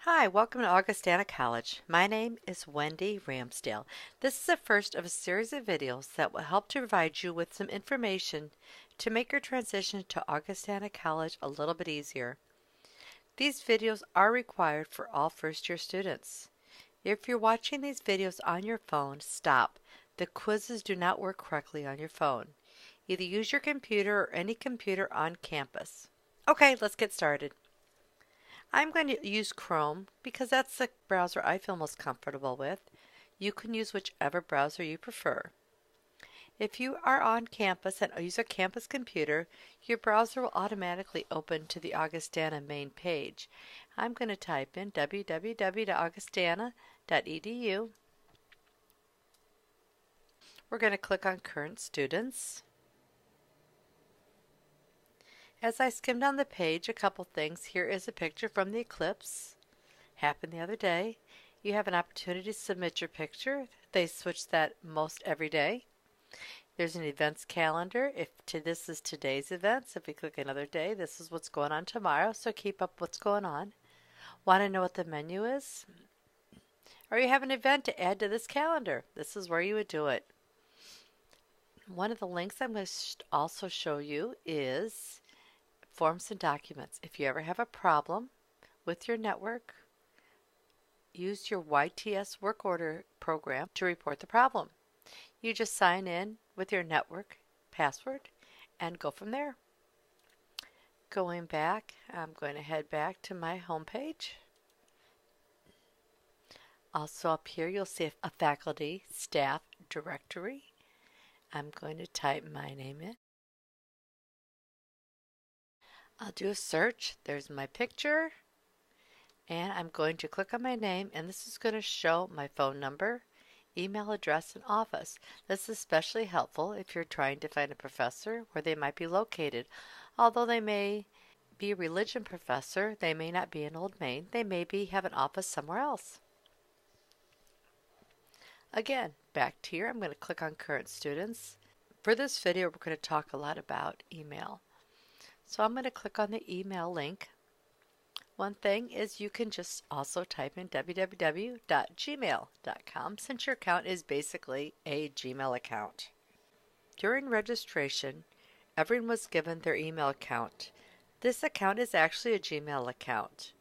Hi, welcome to Augustana College. My name is Wendy Ramsdale. This is the first of a series of videos that will help to provide you with some information to make your transition to Augustana College a little bit easier. These videos are required for all first-year students. If you're watching these videos on your phone, stop. The quizzes do not work correctly on your phone. Either use your computer or any computer on campus. Okay, let's get started. I'm going to use Chrome because that's the browser I feel most comfortable with. You can use whichever browser you prefer. If you are on campus and use a campus computer, your browser will automatically open to the Augustana main page. I'm going to type in www.augustana.edu. We're going to click on Current Students. As I skim down the page, a couple things. Here is a picture from the eclipse. Happened the other day. You have an opportunity to submit your picture. They switch that most every day. There's an events calendar. This is today's events. If we click another day, this is what's going on tomorrow. So keep up what's going on. Want to know what the menu is? Or you have an event to add to this calendar. This is where you would do it. One of the links I'm going to also show you is Forms and Documents. If you ever have a problem with your network, use your YTS work order program to report the problem. You just sign in with your network password and go from there. Going back, I'm going to head back to my home page. Also up here you'll see a faculty staff directory. I'm going to type my name in. I'll do a search. There's my picture. And I'm going to click on my name, and this is going to show my phone number, email address, and office. This is especially helpful if you're trying to find a professor where they might be located. Although they may be a religion professor, they may not be in Old Main. They may have an office somewhere else. Again, back to here, I'm going to click on Current Students. For this video, we're going to talk a lot about email. So I'm going to click on the email link. One thing is you can just also type in www.gmail.com since your account is basically a Gmail account. During registration, everyone was given their email account. This account is actually a Gmail account.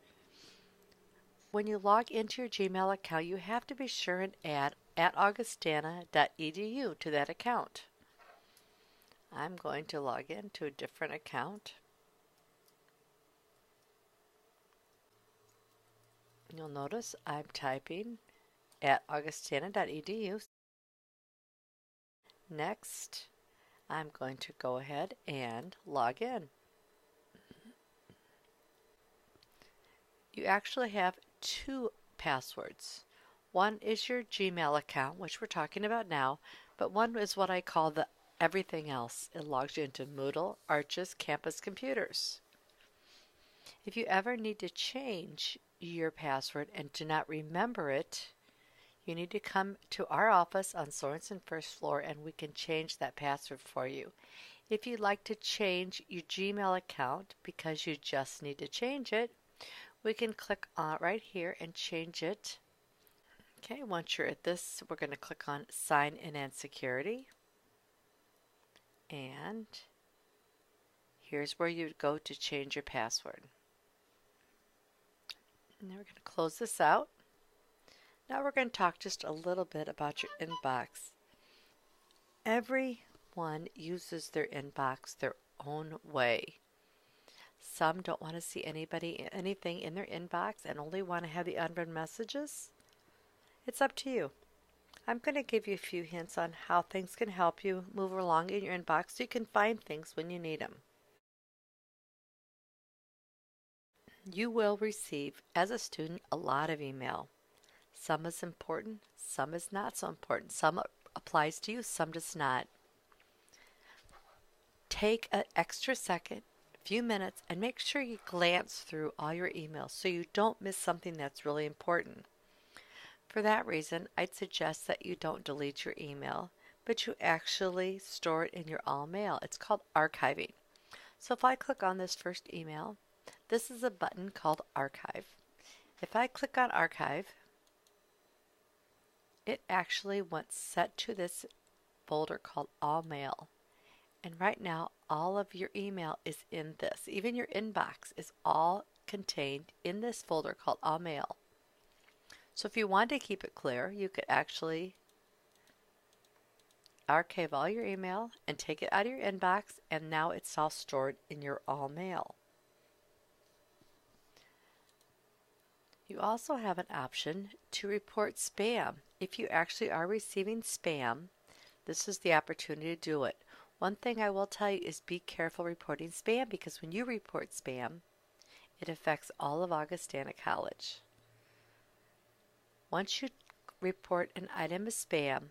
When you log into your Gmail account, you have to be sure and add @augustana.edu to that account. I'm going to log in to a different account. You'll notice I'm typing @augustana.edu. Next, I'm going to go ahead and log in. You actually have two passwords. One is your Gmail account, which we're talking about now, but one is what I call the everything else. It logs you into Moodle, Arches, Campus Computers. If you ever need to change your password and do not remember it, you need to come to our office on Sorensen first floor and we can change that password for you. If you'd like to change your Gmail account because you just need to change it, we can click on right here and change it. Okay, once you're at this, we're going to click on Sign In and Security. And here's where you go to change your password. Now we're going to close this out. Now we're going to talk just a little bit about your inbox. Everyone uses their inbox their own way. Some don't want to see anything in their inbox and only want to have the unread messages. It's up to you. I'm going to give you a few hints on how things can help you move along in your inbox so you can find things when you need them. You will receive, as a student, a lot of email. Some is important, some is not so important. Some applies to you, some does not. Take an extra second, a few minutes, and make sure you glance through all your emails so you don't miss something that's really important. For that reason, I'd suggest that you don't delete your email, but you actually store it in your all mail. It's called archiving. So if I click on this first email, this is a button called Archive. If I click on Archive, it actually went set to this folder called All Mail. And right now, all of your email is in this. Even your inbox is all contained in this folder called All Mail. So if you want to keep it clear, you could actually archive all your email and take it out of your inbox, and now it's all stored in your All Mail. You also have an option to report spam. If you actually are receiving spam, this is the opportunity to do it. One thing I will tell you is be careful reporting spam, because when you report spam, it affects all of Augustana College. Once you report an item as spam,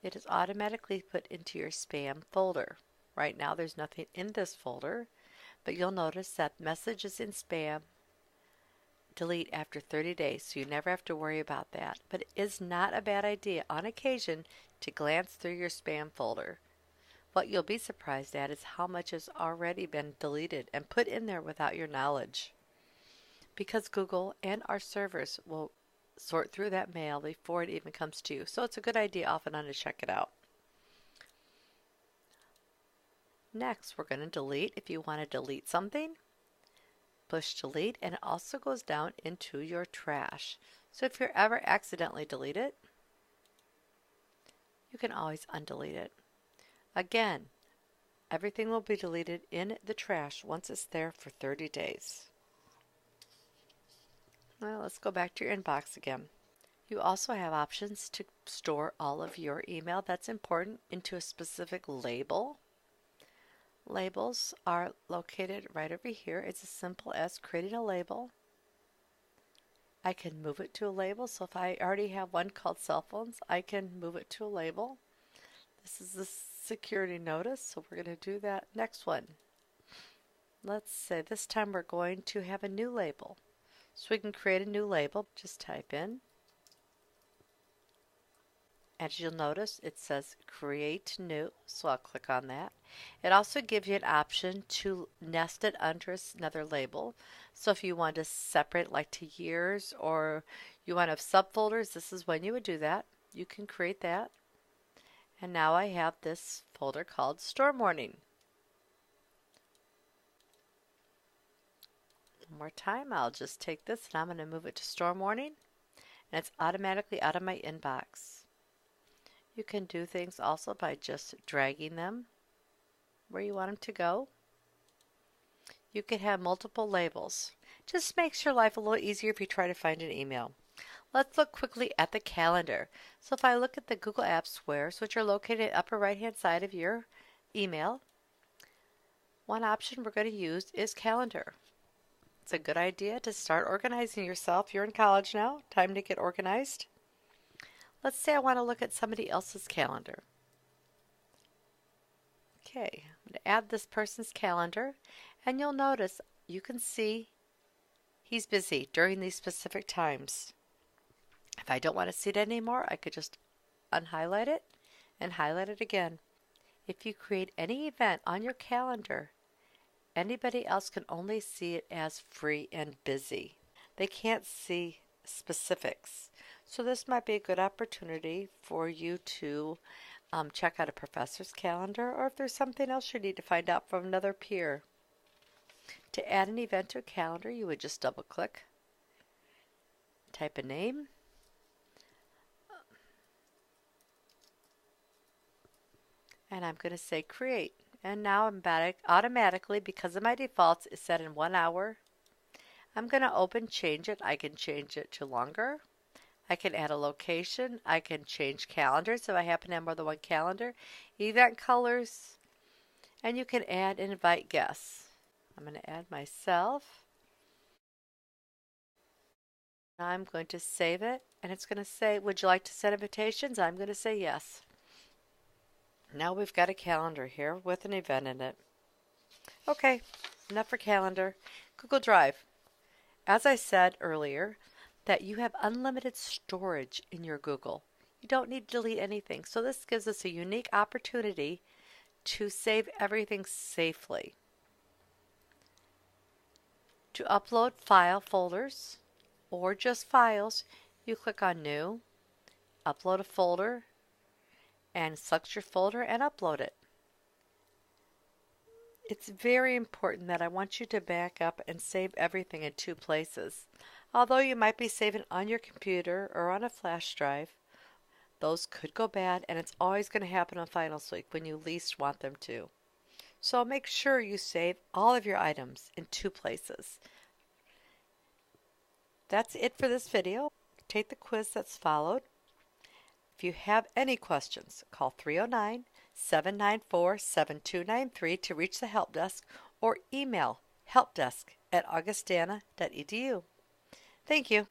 it is automatically put into your spam folder. Right now there's nothing in this folder, but you'll notice that messages in spam delete after 30 days, so you never have to worry about that. But it is not a bad idea on occasion to glance through your spam folder. What you'll be surprised at is how much has already been deleted and put in there without your knowledge, because Google and our servers will sort through that mail before it even comes to you. So it's a good idea off and on to check it out. Next, we're going to delete. If you want to delete something, push delete, and it also goes down into your trash. So if you're ever accidentally delete it, you can always undelete it. Again, everything will be deleted in the trash once it's there for 30 days. Well, let's go back to your inbox again. You also have options to store all of your email that's important into a specific label. Labels are located right over here. It's as simple as creating a label. I can move it to a label, so if I already have one called cell phones, I can move it to a label. This is the security notice, so we're going to do that next one. Let's say this time we're going to have a new label. So we can create a new label. Just type in. As you'll notice, it says create new, so I'll click on that. It also gives you an option to nest it under another label. So if you want to separate it like to years, or you want to have subfolders, this is when you would do that. You can create that. And now I have this folder called Store Morning. One more time, I'll just take this and I'm going to move it to Store Morning, and it's automatically out of my inbox. You can do things also by just dragging them where you want them to go. You can have multiple labels. Just makes your life a little easier if you try to find an email. Let's look quickly at the calendar. So if I look at the Google Apps squares, which are located at the upper right hand side of your email, one option we're going to use is calendar. It's a good idea to start organizing yourself. You're in college now, time to get organized. Let's say I want to look at somebody else's calendar. Okay, I'm going to add this person's calendar, and you'll notice you can see he's busy during these specific times. If I don't want to see it anymore, I could just unhighlight it and highlight it again. If you create any event on your calendar, anybody else can only see it as free and busy. They can't see specifics. So this might be a good opportunity for you to check out a professor's calendar, or if there's something else you need to find out from another peer. To add an event to a calendar, you would just double click, type a name, and I'm going to say create. And now automatically, because of my defaults, is set in 1 hour. I'm going to change it. I can change it to longer. I can add a location. I can change calendars if I happen to have more than one calendar. Event colors. And you can add and invite guests. I'm going to add myself. I'm going to save it. And it's going to say, would you like to send invitations? I'm going to say yes. Now we've got a calendar here with an event in it. Okay, enough for calendar. Google Drive. As I said earlier, that you have unlimited storage in your Google. You don't need to delete anything. So this gives us a unique opportunity to save everything safely. To upload file folders, or just files, you click on New, Upload a folder, and select your folder and upload it. It's very important that I want you to back up and save everything in two places. Although you might be saving on your computer or on a flash drive, those could go bad, and it's always going to happen on Finals Week when you least want them to. So make sure you save all of your items in two places. That's it for this video. Take the quiz that's followed. If you have any questions, call 309-794-7293 to reach the help desk or email helpdesk@augustana.edu. Thank you.